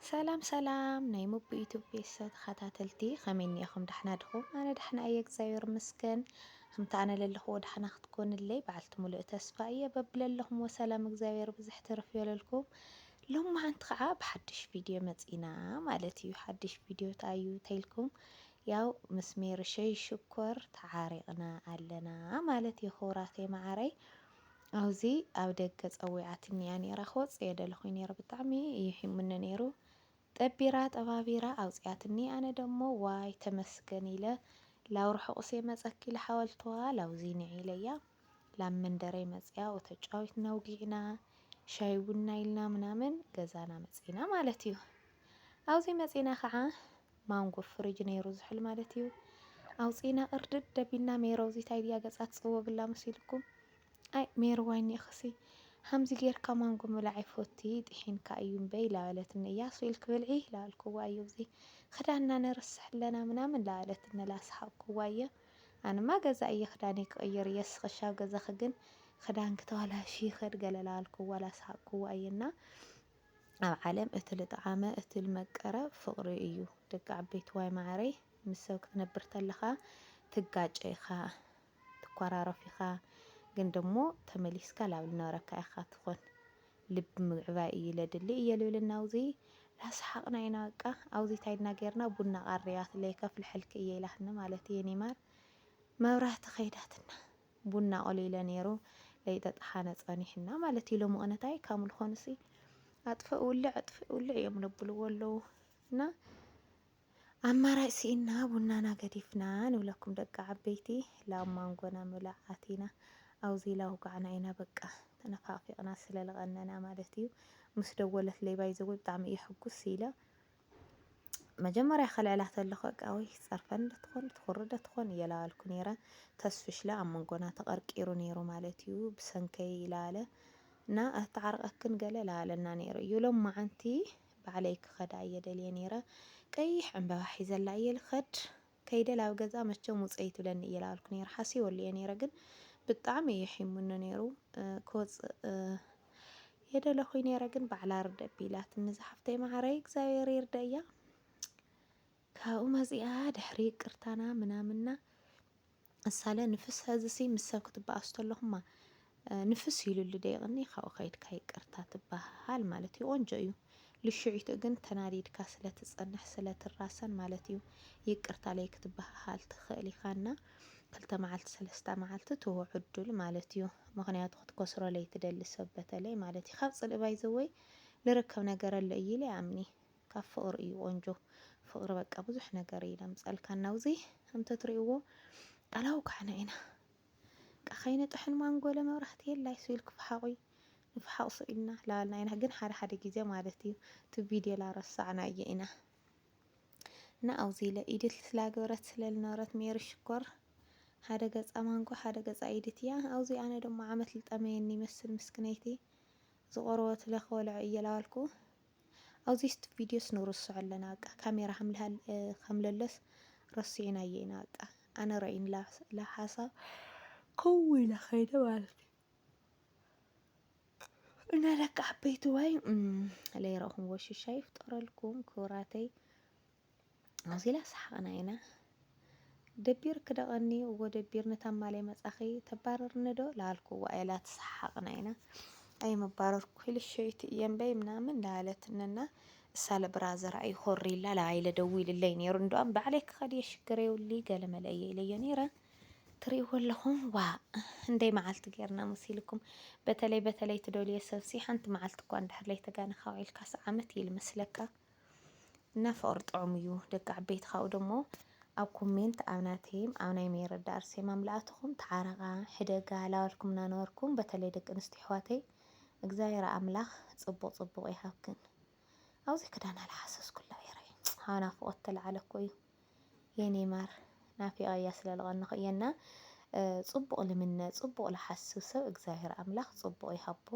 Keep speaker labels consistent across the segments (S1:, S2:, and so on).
S1: ሰላም ሰላም ናይ ሙቢ ኢትዮጵያ ተኸታተልቲ ከመይ እኒአኹም ደሕና ድኹም? ኣነ ደሕና እየ እግዚኣብሔር ይመስገን። ከምቲ ኣነ ለለኹዎ ደሕና ክትኮንለይ በዓልቲ ሙሉእ ተስፋ እየ። በብለለኹም ወሰላም እግዚኣብሔር ብዙሕ ትርፍ ይበለልኩም። ሎማዓንቲ ከዓ ብሓድሽ ቪድዮ መፂና ማለት እዩ። ሓድሽ ቪድዮ እንታይ እዩ ተይልኩም ያው ምስ ሜርሸይ ሽኮር ተዓሪቕና ኣለና ማለት እዩ። ክቡራተይ ማዓረይ ኣብዚ ኣብ ደገ ፀዊዓት እኒኣ ነይራ ክወፅእ እየ ደለኹ ነይረ ብጣዕሚ ይሕሙኒ ነይሩ ጠቢራ ጠባቢራ ኣውፅያትኒ ኣነ ደሞ ዋይ ተመስገን ኢለ ላው ርሕቑስ መፀኪ ሓወልትዋ ላውዚ ንዒለ እያ ላብ መንደረይ መፅያ ወተጫዊትና ውጊዕና ሻይ ቡና ኢልና ምናምን ገዛና መፂና ማለት እዩ። ኣብዚ መፂና ከዓ ማንጎ ፍርጅ ነይሩ ዝሕል ማለት እዩ። ኣውፂና ቅርድድ ደቢልና ሜሮዚ ታይድያ ገፃ ትፅወግላ መሲልኩም ኣይ ሜርዋይ እኒአኽሲ ከምዚ ጌርካ ማንጎ ምብላዕ ኣይፈቲ ጥሒንካ እዩ እምበይ ላበለትኒ እያ ስኢል ክብልዒ ላበልክዋ እዩ እዚ ክዳንና ነርስሕ ኣለና ምናምን ላበለትኒ ላስሓቅክዋ እየ። ኣነማ ገዛ እየ ክዳነይ ክቕይር እየ ስኽሻብ ገዛኺ ግን ክዳን ክተባላሽ ይኽእል ገለ ላበልክዋ ላስሓቅክዋ እየና ኣብ ዓለም እቲ ልጠዓመ እቲ ልመቀረ ፍቕሪ እዩ። ደቂ ዓበይቲ ዋይ ማዕረይ ምስ ሰብ ክትነብር ተለኻ ትጋጨ ኢኻ ትኳራረፍ ኢኻ ግን ደሞ ተመሊስካ ላብ ዝነበረካ ኢኻ ትኾን ልቢ ምግዕባይ እዩ ለድሊ እየ ልብል ናውዚ ላስሓቅና ኢና በቃ ኣብዚ ታይድና ጌርና ቡና ቃርያት ለይከፍል ሕልክ እየ ኢላትኒ ማለት እዩ። የኔ ማር መብራህቲ ከይዳትና ቡና ቆሊለ ነይሩ ለይተጣሓነ ፀኒሕና ማለት እዩ። ሎሚ ቅነታይ ካምኡ ልኾንሲ ኣጥፍእ ውልዕ እዮም ለብልዎ ኣለዉ እና ኣማራጭ ሲኢና ቡናና ገዲፍና ንብለኩም ደቂ ዓበይቲ ላብ ማንጎና ምብላዕ ኣቲና ኣብዚ ላውጋዕና ኢና በቃ ተነፋፊቕና ስለለቐነና ማለት እዩ። ምስ ደወለት ለይ ባይ ዘወይ ብጣዕሚ እዩ ሕጉስ ኢለ መጀመርያ ከልዕላ ተለኹ በቃ ወይ ፀርፈን ትኾን ትኹሪ ዶ ትኾን እየ ላበልኩ ነይረ ተስፍሽለ ኣብ መንጎና ተቐርቂሩ ነይሩ ማለት እዩ። ብሰንከይ ኢላለ እና ኣተዓርቐክን ገለ ላበለና ነይሩ እዩ። ሎማዓንቲ ባዕለይ ክኸዳ እየ ደልየ ነይረ ቀይሕ ዕምበባ ሒዘላ እየ ልኸድ ከይደ ላብ ገዛ መቸም ውፅኢ ትብለኒ እየ ላበልኩ ነይረ ሓሲበሉ እየ ነይረ ግን ብጣዕሚ እዩ የሒሙኒ ነይሩ ክወፅእ የደለኹ ነይረ ግን ባዕላ ርደእ ኣቢላትኒ ዝሓፍተይ ማዕረይ እግዚኣብሔር ይርደእያ። ካብኡ መፂኣ ድሕሪ ይቅርታና ምናምንና እሳለ ንፍስ ሕዝሲ ምስ ሰብ ክትበኣሱ ተለኹማ ንፍስ ኢሉሊ ደይቕኒ ካብኡ ከይድካ ይቅርታ ትበሃል ማለት እዩ። ቆንጆ እዩ። ልሽዒቱ ግን ተናዲድካ ስለትፀንሕ ስለትራሰን ማለት እዩ ይቅርታ ለይ ክትበሃል ትኽእል ኢኻና ክልተ መዓልቲ ሰለስተ መዓልቲ ትህቦ ዕዱል ማለት እዩ። ምክንያቱ ክትከስሮ ለይ ትደሊ ሰብ በተለይ ማለት እዩ። ካብ ፅልእ ባይ ዘወይ ልርከብ ነገር ኣሎ እዩ ኢለ ይኣምኒ ካብ ፍቕሪ እዩ ቆንጆ ፍቕሪ በቃ ብዙሕ ነገር እዩ ለምፀልካ ናውዚ ከምቲ ትሪእዎ ኣላውጋዕና ኢና በቃ ከይነጥሕን ማንጎ ለመብራህቲ የላይ ስኢል ክፍሓቑ ንፍሓቕ ስኢልና ላበልና ኢና ግን ሓደ ሓደ ግዜ ማለት እዩ እቲ ቪድዮ ላረሳዕና እየ ኢና እና ኣብዚ ለኢድት ስላገበረት ስለልነበረት ሜሪ ሽኮር ሓደ ገፃ ማንጎ ሓደ ገፃ ኢድት እያ። ኣብዚ ኣነ ደሞ ዓመት ልጠመየኒ ይመስል ምስክነይቲ ዝቆረበት ለክበልዖ እየ ላበልኩ ኣብዚ ስቲ ቪድዮስ ንርስዖ ኣለና በቃ ካሜራ ከምለለስ ረሲዕናየ ኢና በቃ ኣነ ርአይን ለሓሳብ ከው ኢለ ከይደ ማለት እዩ። እና ደቂ ዓበይቲ ዋይ ለይረኽምዎ ሽሻይ ይፍጠረልኩም ክቡራተይ ኣብዚ ላሰሓቅና ኢና ደቢር ክደቐኒ እዎ ደቢር ንታማለይ መጻኺ ተባረርኒ ዶ ላበልክዋ እየ ላተሰሓቅና ኢና ኣይመባረርኩ ልሽዒቲ እየ እምበይ ምናምን ላበለትንና እሳለ ብራዘር ኣይኮሪላ ላባይለ ደው ኢልለይ ነይሩ እንደኦም ባዕለይ ክኸድ እየ ሽግር የብሊ ገለ መለ እየ ኢለዮ ነይረ ትሪእዎ ኣለኹም ዋ እንደይ መዓልቲ ጌርና መሲልኩም በተለይ ትደልዮ ሰብሲ ሓንቲ መዓልቲ እኳ እንድሕር ለይተጋነኻ ውዒልካስ ዓመት እዩ ልመስለካ እና ፍቕሪ ጥዑም እዩ። ደቂ ዓበይቲ ካብኡ ደሞ ኣብ ኮሜንት ኣብ ናተይም ኣብ ናይ ሜረዳ ኣርሴማ ምልኣትኹም ተዓረቓ ሕደጋ ላበልኩምና ነበርኩም በተለይ ደቂ ኣንስትዮ ኣሕዋተይ እግዚኣብሔር ኣምላኽ ፅቡቕ ፅቡቕ ይሃብክን። ኣብዚ ክዳን ኣልሓሰስኩላ ይረ ሃው ናፍቖት ተላዓለ እኮ እዩ የኔ ማር ናፊቐያ ስለልቐንኹ እየና ፅቡቕ ልምነ ፅቡቕ ልሓስብ ሰብ እግዚኣብሔር ኣምላኽ ፅቡቕ ይሃቦ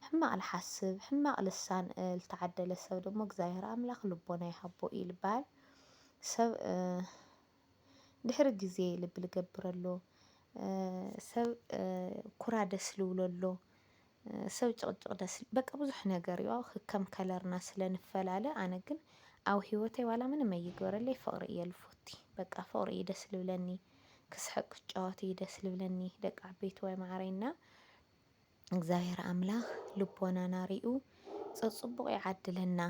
S1: ሕማቕ ልሓስብ ሕማቕ ልሳን ዝተዓደለ ሰብ ደሞ እግዚኣብሔር ኣምላኽ ልቦና ይሃቦ እዩ ልበሃል። ሰብ ድሕሪ ግዜ ልቢ ልገብረሎ ሰብ ኩራ ደስ ልብለሎ ሰብ ጭቕጭቕ ደስ በቃ ብዙሕ ነገር እዩ ከም ከለርና ስለንፈላለ ኣነ ግን ኣብ ሂወተይ ዋላ ምንም ኣይግበረለይ ፍቕሪ እየ ልፈቲ በቃ ፍቕሪ እዩ ደስ ልብለኒ ክስሕቅ ክጫወት እዩ ደስ ልብለኒ ደቂ ዓበይቲ ወይ ማዕረይና እግዚኣብሔር ኣምላኽ ልቦናና ሪኡ ፅቡቕ ይዓድለና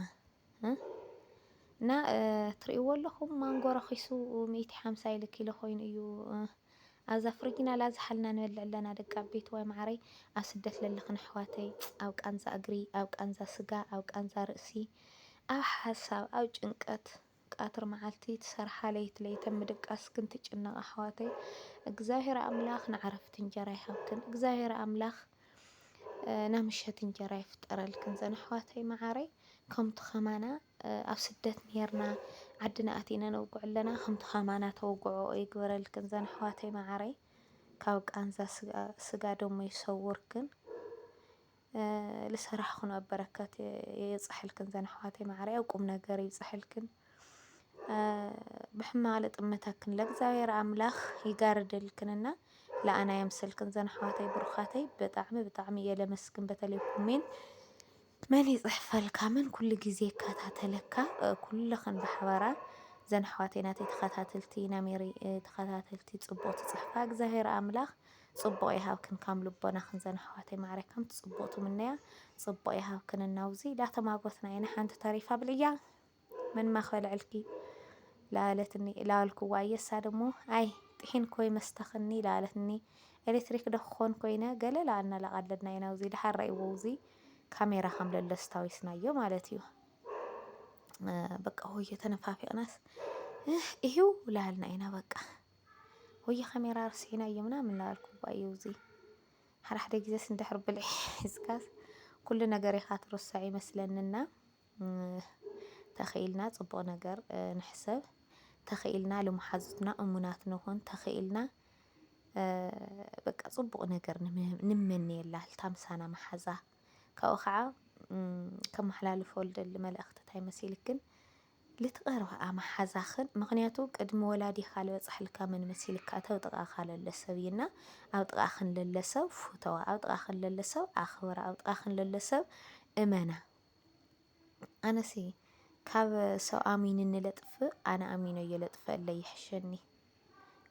S1: እና ትሪእዎ ኣለኹም ማንጎ ረኺሱ 150 ኢሉ ኪሎ ኮይኑ እዩ ኣብዛ ፍሪጅና ላዝሓልና ንበልዕ ኣለና ደቂ ዓበይቲ ወይ ማዕረይ ኣብ ስደት ለለኽን ኣሕዋተይ ኣብ ቃንዛ እግሪ ኣብ ቃንዛ ስጋ ኣብ ቃንዛ ርእሲ ኣብ ሓሳብ ኣብ ጭንቀት ቃትር መዓልቲ ትሰርሓ ለይቲ ለይተን ምድቃስ ክንትጭነቕ ኣሕዋተይ እግዚኣብሔር ኣምላኽ ንዓረፍቲ እንጀራ ይሃብክን እግዚኣብሔር ኣምላኽ ናብ ምሸት እንጀራ ይፍጠረልክን ዘን ኣሕዋተይ ማዕረይ ከምቲ ኸማና ኣብ ስደት ነርና ዓድና ኣቲና ነውግዕ ኣለና ከምቲ ኸማና ተወግዖ ይግበረልክን ዘን ኣሕዋተይ ማዕረይ ካብ ቃንዛ ስጋ ደሞ ይሰውርክን ልሰራሕኹን ኣብ በረከት የፅሕልክን ዘን ኣሕዋተይ ማዕረይ ኣብ ቁም ነገር ይፅሕልክን ብሕማቕ ልጥመተክን ለእግዚኣብሔር ኣምላኽ ይጋርደልክንና ለኣና የምስልክን ዘን ኣሕዋተይ ብሩኻተይ ብጣዕሚ እየ ለመስግን በተለይ ኩሜን መን ይፅሕፈልካ መን ኩሉ ግዜ ይከታተለካ ኩልኽን ብሓባራ ዘን ኣሕዋተይ ናተይ ተኸታተልቲ ናሜሪ ተኸታተልቲ ፅቡቕ ትፅሕፋ እግዚኣብሔር ኣምላኽ ፅቡቕ ይሃብክን ካብ ልቦናኽን ዘን ኣሕዋተይ ማዕረይ ከምቲ ፅቡቕ ትምነያ ፅቡቕ ይሃብክን እናውዚ ዳተማጎትና ኢና ሓንቲ ተሪፋ ብልያ መን ማኸልዕልኪ ላለትኒ ላልክዋ እየሳ ደሞ ኣይ ጥሒን ኮይ መስተኽኒ ላለትኒ ኤሌክትሪክ ደክኾን ኮይነ ገለ ላኣና ላቐለድና ኢና ውዚ ድሓር ራእይዎ ውዚ ካሜራ ከም ለለ ስታዊስናዮ ማለት እዩ በቃ ሆየ ተነፋፊቕናስ እዩ ላልና ኢና በቃ ሆየ ካሜራ ርሲናዮ ምናምን ላልክዋ እዩ ውዚ ሓድሓደ ግዜስ እንድሕር ብልዒ ሒዝካስ ኩሉ ነገር ኢኻ ትርሳዕ ይመስለንና ተኽኢልና ፅቡቕ ነገር ንሕሰብ ተኽኢልና ልሙሓዙትና እሙናት ንኹን ተኽኢልና በቃ ፅቡቕ ነገር ንመነየላ ልታምሳና መሓዛ ካብኡ ከዓ ከመሓላልፎ ልደሊ መልእኽቲ እንታይ መሲልክን ልትቐርብኣ መሓዛኽን ምክንያቱ ቅድሚ ወላዲኻ ልበፅሕልካ መን መሲልካ እተው ጥቓኻ ለለ ሰብ እዩና ኣብ ጥቓኽን ለለ ሰብ ፍተዋ ኣብ ጥቓኽን ለለ ሰብ ኣኽብራ ኣብ ጥቓኽን ለለ ሰብ እመና ኣነሲ ካብ ሰብ ኣሚኑ ንለጥፍእ ኣነ ኣሚኖ እየ ለጥፍአለይ ይሕሸኒ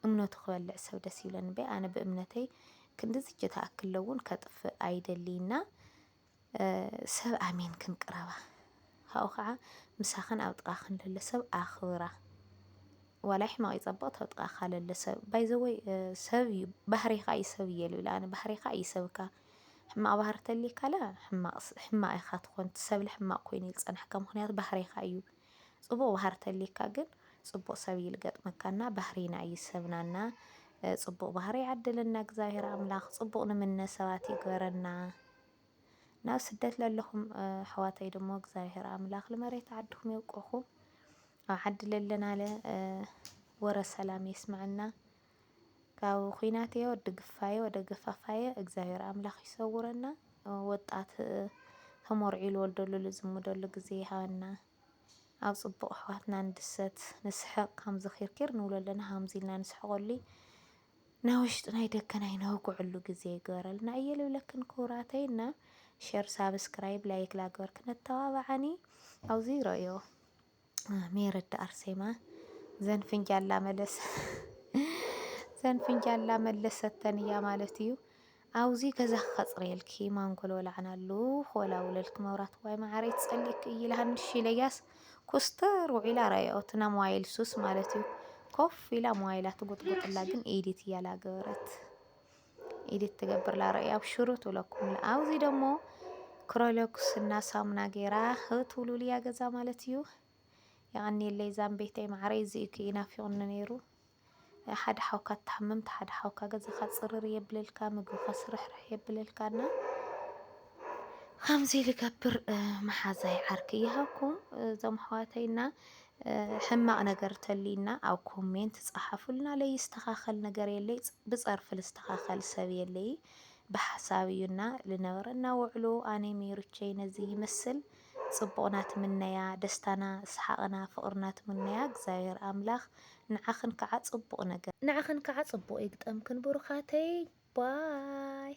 S1: እምነቱ ክበልዕ ሰብ ደስ ይብለኒ በይ ኣነ ብእምነተይ ክንዲ ዝጅ ተኣክለ እውን ከጥፍእ ኣይደሊና ሰብ ኣሚን ክንቅረባ ካብኡ ከዓ ምሳኽን ኣብ ጥቓኽን ለለ ሰብ ኣኽብራ ዋላ ሕማቕ ይፀብቕ ኣብ ጥቓኻ ለለ ሰብ ባይዘወይ ሰብ እዩ ባህሪኻ እዩ ሰብ እየ ልብል ኣነ ባህሪኻ እዩ ሰብካ ሕማቕ ባህሪ ተሊካላ ሕማቕ ኢኻ ትኾን ሰብ ሕማቕ ኮይኑ ይፀንሐካ ምክንያቱ ባህሪኻ እዩ ፅቡቕ ባህሪ ተሊካ ግን ፅቡቕ ሰብ እዩ ልገጥመካና ባህሪና እዩ ሰብናና ፅቡቕ ባህሪ ይዓድለና እግዚኣብሔር ኣምላኽ ፅቡቕ ንምነ ሰባት ይግበረና ናብ ስደት ለለኹም ኣሕዋተይ ደሞ እግዚኣብሔር ኣምላኽ ንመሬት ዓድኹም የብቅኹም ኣብ ዓዲ ለለናለ ወረ ሰላም የስምዐና ካብ ኩናት እየ ወዲ ግፋየ ወደ ገፋፋየ እግዚኣብሔር ኣምላኽ ይሰውረና ወጣት ተመርዒ ልወልደሉ ልዝምደሉ ግዜ ይሃበና ኣብ ፅቡቕ ኣሕዋትና ንድሰት ንስሕቕ ከምዚ ኺርኪር ንብሎ ኣለና ከምዚ ኢልና ንስሕቐሉ ናይ ውሽጢ ናይ ደገ ናይ ነውግዐሉ ግዜ ይግበረልና እየ ልብለክን ክቡራተይና ሸር ሳብስክራይብ ላይክ ላግበር ክነተባብዓኒ ኣብዚ ረእዮ ሜረዳ ኣርሴማ ዘን ፍንጃል መለሰተን እያ ማለት እዩ ኣብዚ ገዛ ከፅርየልኪ ማንጎሎ ወላዕናሉ ክወላውለልክ መብራት ዋይ ማዕረይ ትፀሊክ ኢላሃንሽ ኢለያስ ኩስተር ውዒላ ረእዮ እትና ሞባይል ሱስ ማለት እዩ ኮፍ ኢላ ሞባይላ ትጉጥጉጥላ ግን ኤዲት እያላ ገበረት ኤዲት ትገብርላ ረእዮ ኣብሽሩ ትብለኩም ኣብዚ ደሞ ክሮለክስ እና ሳሙና ጌራ ትውልውልያ ገዛ ማለት እዩ ይቐኒየለይ ዛንቤተይ ማዕረይ እዚኡ ኢናፊቑኒ ነይሩ ሓደ ሓውካ ተሓመምቲ ሓደ ሓውካ ገዛኻ ፅርር የብለልካ ምግብኻ ስርሕርሕ የብለልካና ከምዚ ልገብር መሓዛይ ዓርኪ ይሃብኩም እዞም ኣሕዋተይና ሕማቕ ነገር ተሊና ኣብ ኮሜንት ፃሓፉልና ለይስተኻኸል ነገር የለይ ብፀርፊ ልስተኻኸል ሰብ የለይ ብሓሳብ እዩና ልነበረና ውዕሉ ኣነ ሜሩቸይ ነዚ ይመስል ፅቡቕና ትምነያ ደስታና ሰሓቕና ፍቕርና ትምነያ እግዚኣብሔር ኣምላኽ ንዓኽን ከዓ ፅቡቕ ነገር ንዓኽን ከዓ ፅቡቕ ይግጠምክን ብሩኻተይ ባይ